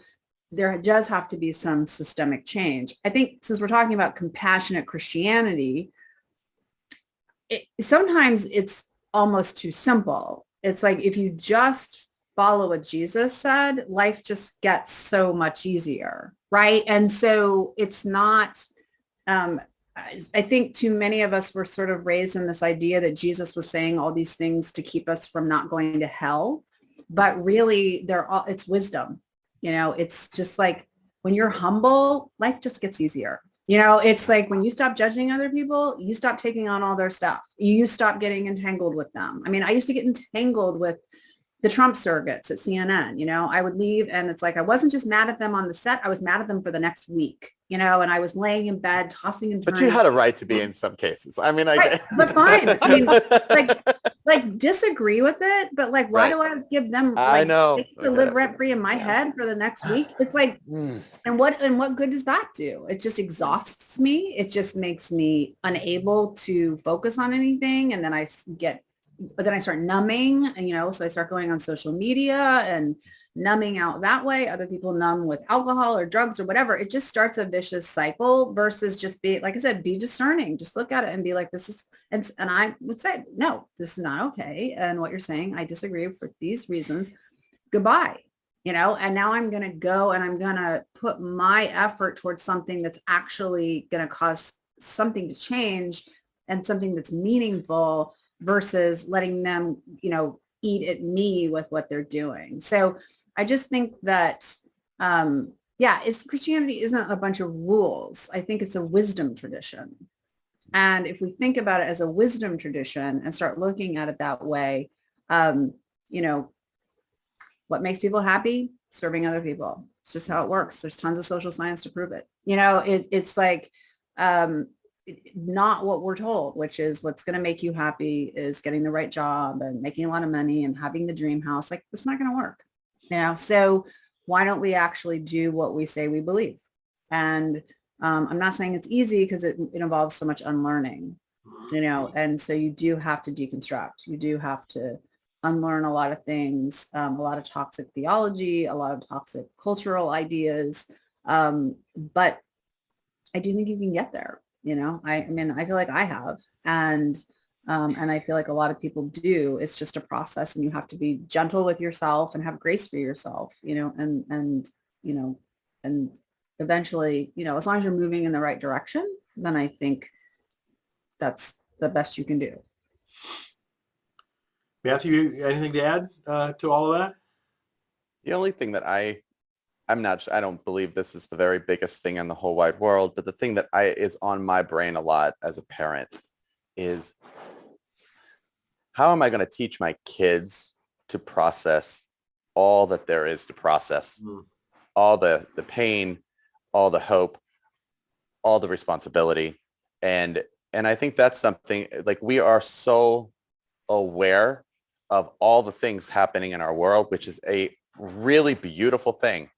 S3: there does have to be some systemic change. I think since we're talking about compassionate Christianity, sometimes it's almost too simple. It's like, if you just follow what Jesus said, life just gets so much easier, right? And so it's not, I think too many of us were sort of raised in this idea that Jesus was saying all these things to keep us from not going to hell. But really, it's wisdom. You know, it's just like when you're humble, life just gets easier. You know, it's like when you stop judging other people, you stop taking on all their stuff. You stop getting entangled with them. I mean, I used to get entangled with the Trump surrogates at CNN. You know, I would leave and it's like, I wasn't just mad at them on the set. I was mad at them for the next week, you know, and I was laying in bed, tossing and turning.
S2: but you had a right to be in some cases. I mean,
S3: right, but fine. I mean, like disagree with it, but like, why do I give them
S2: I know
S3: to live rent free in my head for the next week? It's like, and what good does that do? It just exhausts me. It just makes me unable to focus on anything. And then I start numbing, and, you know, so I start going on social media and numbing out that way. Other people numb with alcohol or drugs or whatever. It just starts a vicious cycle versus just like I said, be discerning. Just look at it and be like, this is, and I would say, no, this is not okay. And what you're saying, I disagree for these reasons. Goodbye, you know, and now I'm going to go and I'm going to put my effort towards something that's actually going to cause something to change and something that's meaningful, versus letting them, you know, eat at me with what they're doing. So I just think that, Christianity isn't a bunch of rules. I think it's a wisdom tradition. And if we think about it as a wisdom tradition and start looking at it that way, you know, what makes people happy? Serving other people. It's just how it works. There's tons of social science to prove it. You know, it's like, not what we're told, which is what's going to make you happy is getting the right job and making a lot of money and having the dream house. Like, it's not going to work, you know? So why don't we actually do what we say we believe? And I'm not saying it's easy, because it involves so much unlearning, you know, and so you do have to deconstruct. You do have to unlearn a lot of things, a lot of toxic theology, a lot of toxic cultural ideas. But I do think you can get there. You know, I mean, I feel like I have, and I feel like a lot of people do. It's just a process, and you have to be gentle with yourself and have grace for yourself, you know, and you know, and eventually, you know, as long as you're moving in the right direction, then I think that's the best you can do.
S1: Matthew, anything to add to all of that?
S2: The only thing that I don't believe this is the very biggest thing in the whole wide world, but the thing that is on my brain a lot as a parent is, how am I going to teach my kids to process all that there is to process? All the pain, all the hope, all the responsibility. And I think that's something, like, we are so aware of all the things happening in our world, which is a really beautiful thing.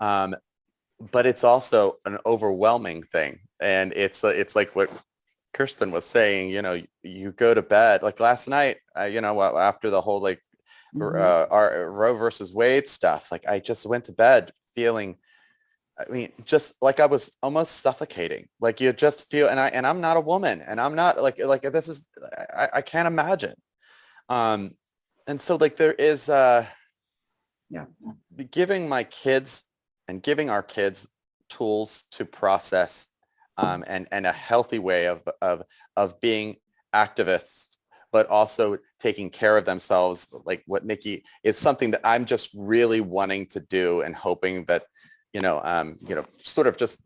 S2: But it's also an overwhelming thing. And it's like what Kirsten was saying, you know, you go to bed, like last night, you know, after the whole, like, our Roe versus Wade stuff, like, I just went to bed feeling, I mean, just like I was almost suffocating. Like, you just feel, and I'm not a woman, and I'm not like this is, I can't imagine. And so, like, there is giving my kids and giving our kids tools to process, and a healthy way of being activists, but also taking care of themselves, like what Micky is, something that I'm just really wanting to do, and hoping that, you know, sort of just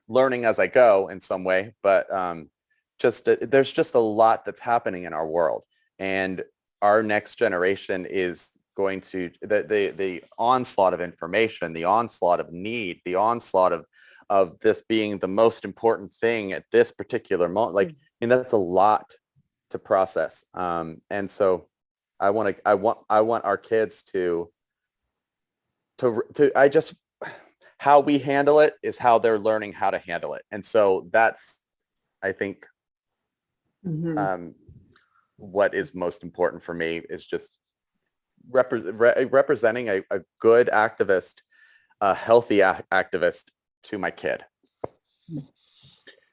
S2: learning as I go in some way, but there's just a lot that's happening in our world, and our next generation is going to, the onslaught of information, the onslaught of need, the onslaught of this being the most important thing at this particular moment. Like, I mean, that's a lot to process. And so I want our kids how we handle it is how they're learning how to handle it. And so that's, I think, what is most important for me is just representing a good activist, a healthy activist to my kid.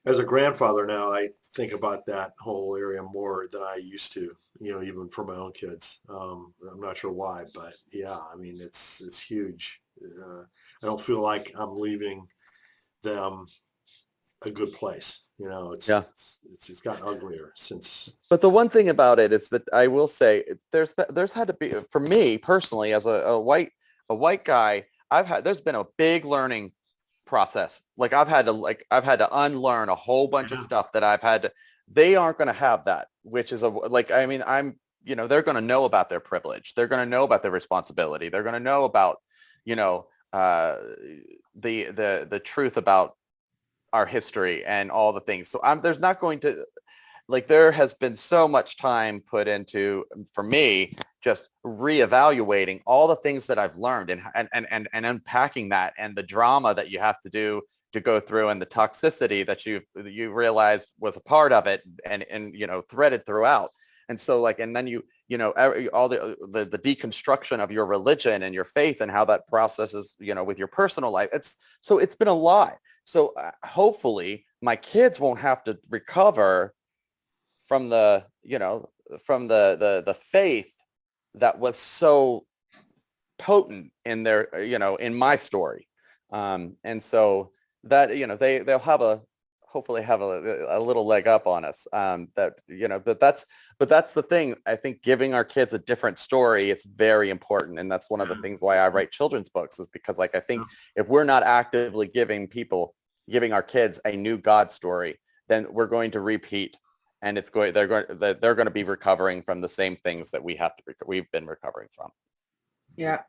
S1: As a grandfather now, I think about that whole area more than I used to, you know, even for my own kids. I'm not sure why, but yeah, I mean, it's huge. I don't feel like I'm leaving them a good place. You know, it's gotten uglier since.
S2: But the one thing about it is that I will say there's had to be, for me personally, as a white guy, there's been a big learning process. Like, I've had to unlearn a whole bunch of stuff that they aren't going to have that, which is you know, they're going to know about their privilege. They're going to know about their responsibility. They're going to know about, you know, the truth about our history and all the things. So there's not going to, like, there has been so much time put into, for me, just reevaluating all the things that I've learned and unpacking that, and the drama that you have to do to go through, and the toxicity that you realize was a part of it, and you know, threaded throughout. And so, like, and then you know, all the deconstruction of your religion and your faith, and how that processes, you know, with your personal life. It's been a lot. So hopefully my kids won't have to recover from the faith that was so potent in their, you know, in my story. And so that, you know, they'll hopefully have a little leg up on us. That, you know, but that's the thing. I think giving our kids a different story is very important. And that's one of the things why I write children's books, is because, like, I think if we're not actively giving our kids a new God story, then we're going to repeat, and they're going to be recovering from the same things that we've been recovering from.
S3: Yeah.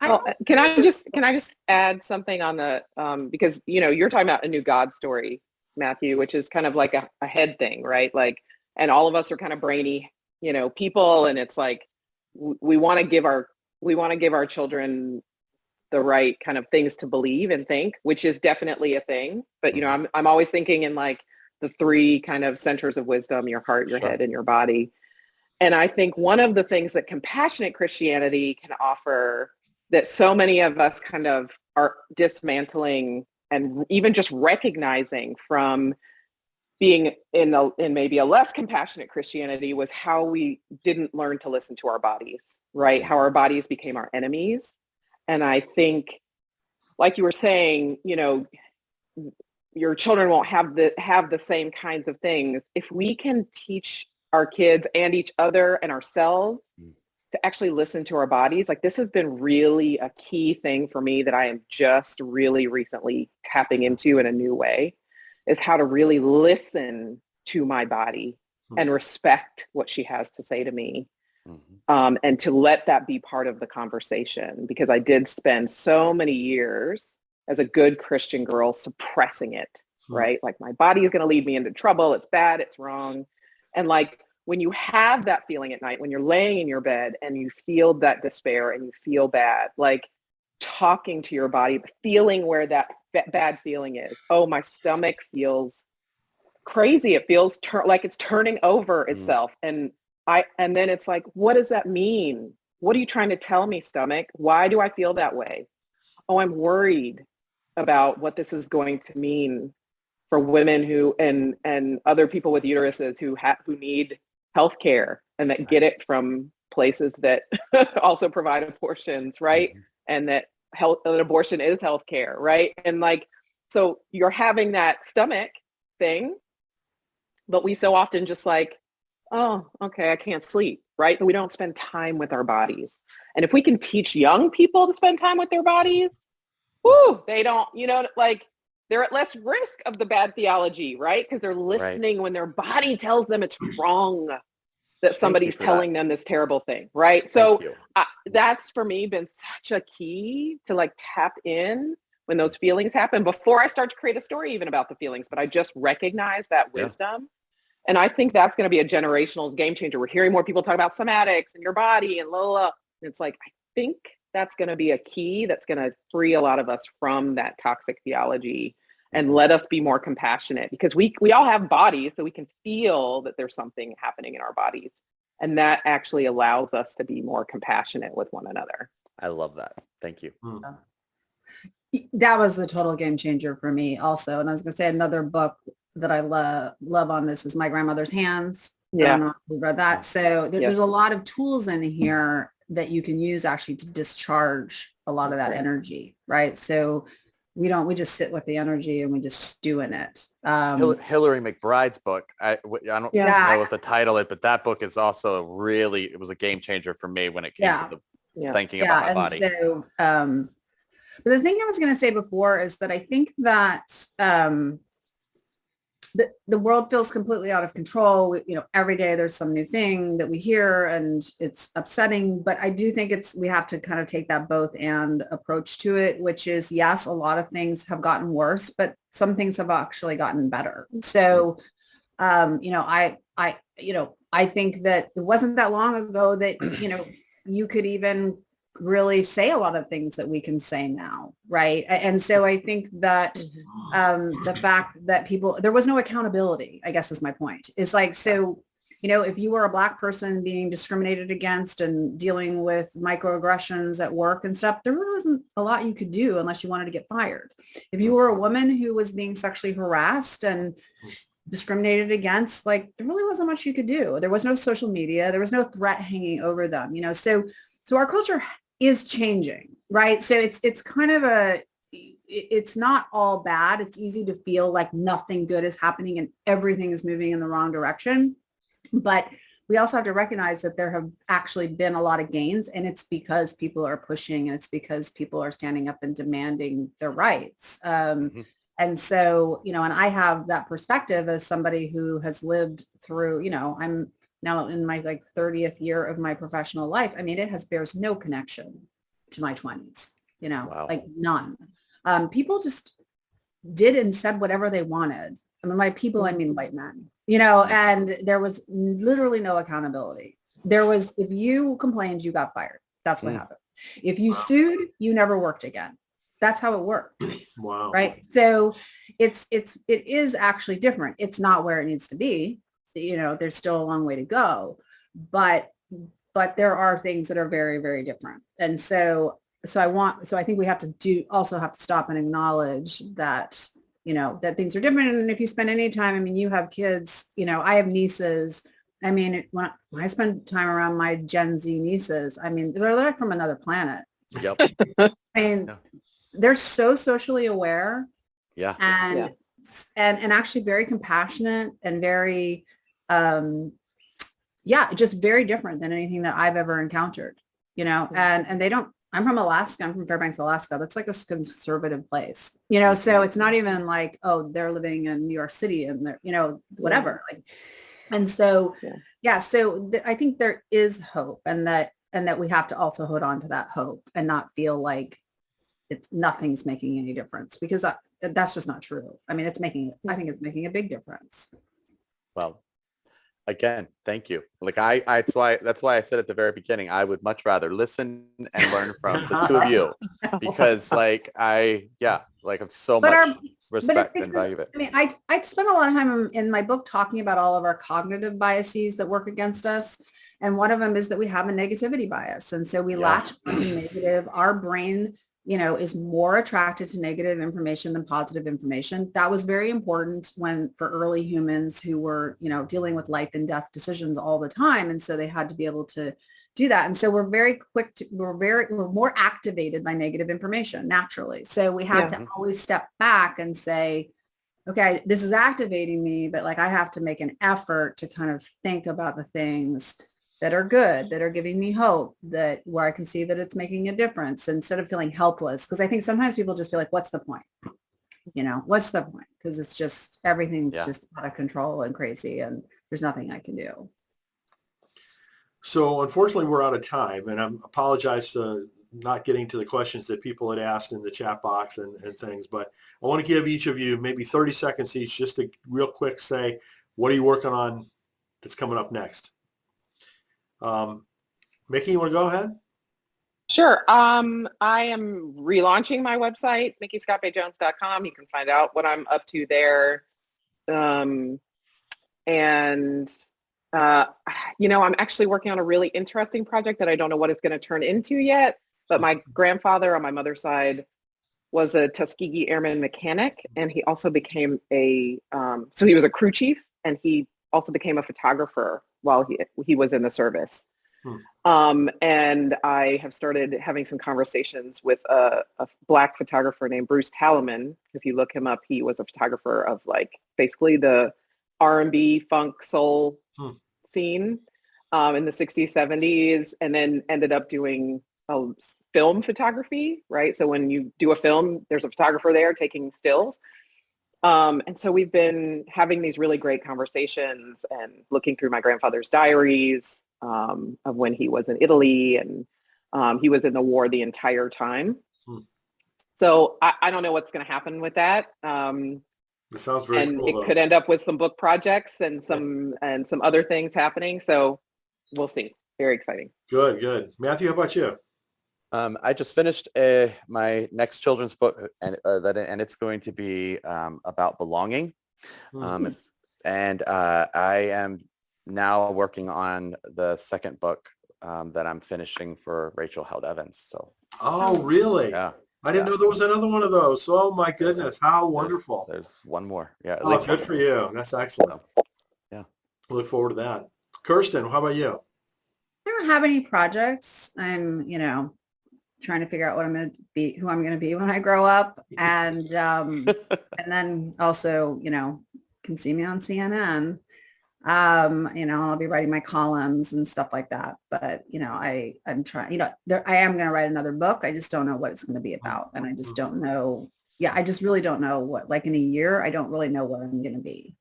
S4: Can I just add something on the, because, you know, you're talking about a new God story, Matthew, which is kind of like a head thing, right? Like, and all of us are kind of brainy, you know, people. And it's like, we want to give our children the right kind of things to believe and think, which is definitely a thing. But, you know, I'm always thinking in, like, the three kind of centers of wisdom, your heart, your
S2: Sure.
S4: head, and your body. And I think one of the things that compassionate Christianity can offer that so many of us kind of are dismantling and even just recognizing from being in maybe a less compassionate Christianity was how we didn't learn to listen to our bodies, right? How our bodies became our enemies. And I think, like you were saying, you know, your children won't have the same kinds of things. If we can teach our kids and each other and ourselves to actually listen to our bodies, like this has been really a key thing for me that I am just really recently tapping into in a new way, is how to really listen to my body and respect what she has to say to me. And to let that be part of the conversation, because I did spend so many years as a good Christian girl suppressing it, right? Like my body is going to lead me into trouble. It's bad. It's wrong. And like when you have that feeling at night, when you're laying in your bed and you feel that despair and you feel bad, like talking to your body, feeling where that bad feeling is. Oh, my stomach feels crazy. It feels like it's turning over itself. And then it's like, what does that mean? What are you trying to tell me, stomach? Why do I feel that way? Oh, I'm worried about what this is going to mean for women who and other people with uteruses who need health care and that get it from places that also provide abortions, right? And that an abortion is health care, right? And like, so you're having that stomach thing, but we so often just like, oh, okay, I can't sleep, right? But we don't spend time with our bodies. And if we can teach young people to spend time with their bodies, whoo, they don't, you know, like they're at less risk of the bad theology, right? Because they're listening when their body tells them it's wrong that somebody's telling them this terrible thing, right? So that's for me been such a key to like tap in when those feelings happen before I start to create a story even about the feelings, but I just recognize that wisdom. And I think that's going to be a generational game changer. We're hearing more people talk about somatics and your body and And it's like, I think that's going to be a key that's going to free a lot of us from that toxic theology and let us be more compassionate, because we all have bodies, so we can feel that there's something happening in our bodies. And that actually allows us to be more compassionate with one another.
S2: I love that. Thank you.
S3: That was a total game changer for me also. And I was going to say another book that I love on this is My Grandmother's Hands.
S4: Yeah.
S3: I don't know if you read that. So there's a lot of tools in here that you can use actually to discharge a lot of that energy, right? So we just sit with the energy and we just stew in it.
S2: Hillary McBride's book, I don't know what the title is, but that book is also it was a game changer for me when it came to the thinking about my body.
S3: So, but the thing I was going to say before is that I think that the world feels completely out of control. You know, every day there's some new thing that we hear and it's upsetting, but I do think we have to kind of take that both and approach to it, which is, yes, a lot of things have gotten worse, but some things have actually gotten better. So, I think that it wasn't that long ago that, you could even really say a lot of things that we can say now, right? And so I think that the fact that there was no accountability, I guess is my point. It's like, so, if you were a Black person being discriminated against and dealing with microaggressions at work and stuff, there really wasn't a lot you could do unless you wanted to get fired. If you were a woman who was being sexually harassed and discriminated against, like, there really wasn't much you could do. There was no social media. There was no threat hanging over them, So our culture is changing, right? So it's kind of it's not all bad. It's easy to feel like nothing good is happening and everything is moving in the wrong direction. But we also have to recognize that there have actually been a lot of gains, and it's because people are pushing, and it's because people are standing up and demanding their rights. And so, and I have that perspective as somebody who has lived through, I'm now in my 30th year of my professional life. I mean, bears no connection to my 20s,
S2: Wow.
S3: like none. People just did and said whatever they wanted. I mean, by people, I mean white men, and there was literally no accountability. If you complained, you got fired. That's what happened. If you sued, you never worked again. that's how it works.
S1: Wow.
S3: Right. So it is actually different. It's not where it needs to be. There's still a long way to go, but there are things that are very, very different. And so I think we have to stop and acknowledge that, that things are different. And if you spend any time, you have kids, I have nieces. When I spend time around my Gen Z nieces, they're like from another planet.
S2: Yep.
S3: Yeah. They're so socially aware.
S2: Yeah.
S3: And actually very compassionate and very, just very different than anything that I've ever encountered, and they don't, I'm from Alaska. I'm from Fairbanks, Alaska. That's like a conservative place, so it's not even like, oh, they're living in New York City and they're, whatever. And so, I think there is hope, and that we have to also hold on to that hope and not feel like nothing's making any difference, because that's just not true. I think it's making a big difference.
S2: Well, again, thank you. That's why I said at the very beginning, I would much rather listen and learn from the two of you, because I have so much respect and value of it.
S3: I spent a lot of time in my book talking about all of our cognitive biases that work against us. And one of them is that we have a negativity bias. And so we latch on to negative. Our brain, is more attracted to negative information than positive information. That was very important for early humans who were, dealing with life and death decisions all the time. And so they had to be able to do that. And so we're very quick we're more activated by negative information naturally. So we have to always step back and say, okay, this is activating me, but I have to make an effort to kind of think about the things that are good, that are giving me hope, where I can see that it's making a difference, instead of feeling helpless. Because I think sometimes people just feel like, what's the point? What's the point? Because it's just, everything's just out of control and crazy, and there's nothing I can do.
S1: So unfortunately, we're out of time, and I apologize for not getting to the questions that people had asked in the chat box and things, but I want to give each of you maybe 30 seconds each, just to real quick say, what are you working on that's coming up next? Micky, you want to go ahead?
S4: Sure. I am relaunching my website, MickyScottBeyJones.com. You can find out what I'm up to there. I'm actually working on a really interesting project that I don't know what it's going to turn into yet. But my grandfather on my mother's side was a Tuskegee Airman mechanic, and he also became so he was a crew chief, and he also became a photographer while he was in the service. And I have started having some conversations with a Black photographer named Bruce Talaman. If you look him up, he was a photographer of basically the R&B, funk, soul scene in the 60s, 70s, and then ended up doing film photography, right? So when you do a film, there's a photographer there taking stills. And so we've been having these really great conversations and looking through my grandfather's diaries of when he was in Italy, and he was in the war the entire time. So I don't know what's going to happen with that.
S1: It sounds very cool.
S4: It could end up with some book projects and some other things happening. So we'll see. Very exciting.
S1: Good. Matthew, how about you?
S2: I just finished my next children's book, and it's going to be about belonging. And I am now working on the second book that I'm finishing for Rachel Held Evans. So.
S1: Oh, really?
S2: Yeah.
S1: I didn't know there was another one of those. Oh my goodness, how wonderful!
S2: There's one more. Yeah.
S1: Oh, good for you. That's excellent.
S2: Yeah.
S1: Look forward to that. Kirsten, how about you?
S3: I don't have any projects. I'm, trying to figure out what I'm going to be, who I'm going to be when I grow up. And then also, can see me on CNN. I'll be writing my columns and stuff like that. But, I'm trying, I am going to write another book. I just don't know what it's going to be about. And I just don't know. Yeah, I just really don't know what, in a year, I don't really know what I'm going to be.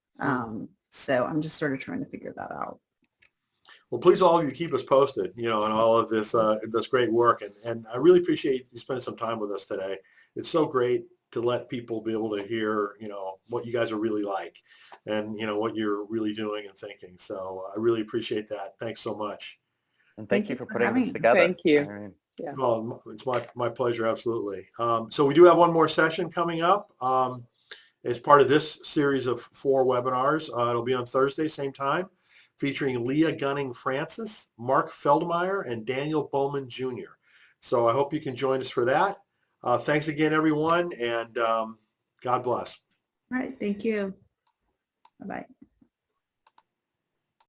S3: So I'm just sort of trying to figure that out.
S1: Well, please all of you keep us posted, on all of this great work. And I really appreciate you spending some time with us today. It's so great to let people be able to hear, what you guys are really like and, what you're really doing and thinking. So I really appreciate that. Thanks so much.
S2: And thank you for putting this together.
S4: Thank you. Yeah.
S1: Well, it's my pleasure, absolutely. So we do have one more session coming up as part of this series of 4 webinars. It'll be on Thursday, same time, featuring Leah Gunning-Francis, Mark Feldmeyer, and Daniel Bowman Jr. So I hope you can join us for that. Thanks again, everyone, and God bless.
S3: All right. Thank you. Bye-bye.